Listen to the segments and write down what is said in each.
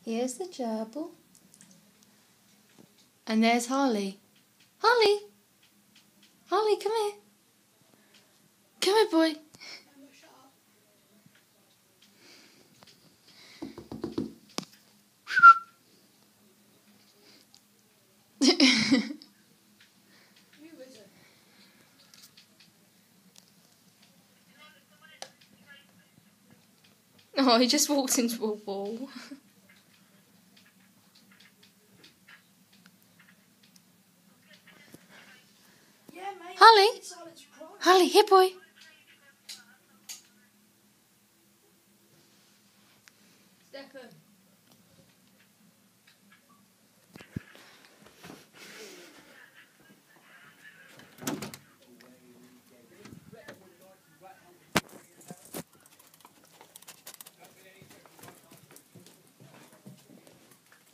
Here's the gerbil. And there's Harley. Harley! Harley, come here. Come here, boy. Oh, he just walked into a wall. Yeah, mate. Harley! Harley, here, boy. Stefan.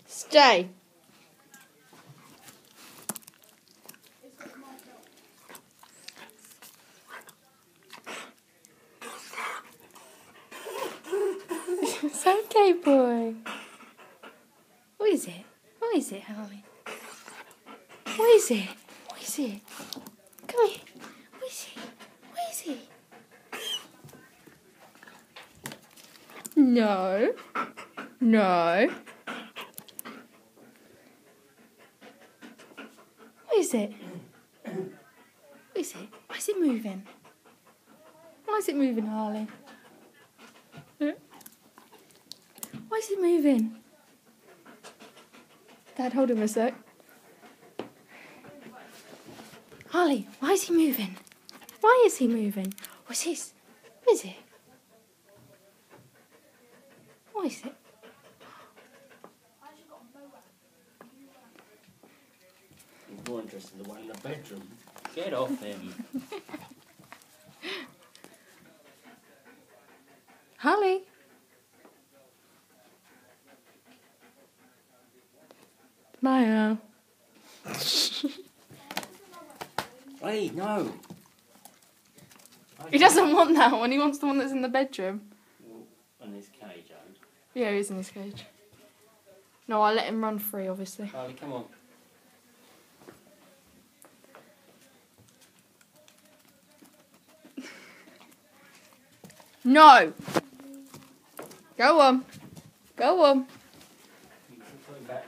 Stay. It's okay, boy. What is it? What is it, Harley? What is it? What is it? Come here. What is it? What is it? No. No. What is it? What is it? Why is it moving? Why is it moving, Harley? Why is it moving? Dad, hold him a sec. Harley, why is he moving? Why is he moving? What's this? What is it? What is it? He's more interested in the one in the bedroom. Get off him. Harley. Maya. Hey, no. He doesn't want that one. He wants the one that's in the bedroom. In his cage, Owen. Yeah, he's in his cage. No, I let him run free, obviously. Harley, come on. No! Go on. Go on. You can put him back.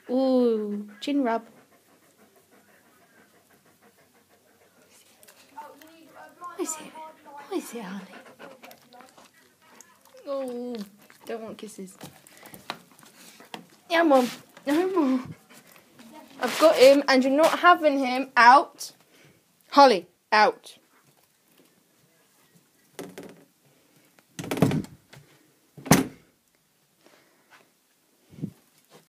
Ooh, chin rub. What is it? What is it, Harley? Oh, don't want kisses. Yeah, Mum. No more. I've got him, and you're not having him out. Holly, out.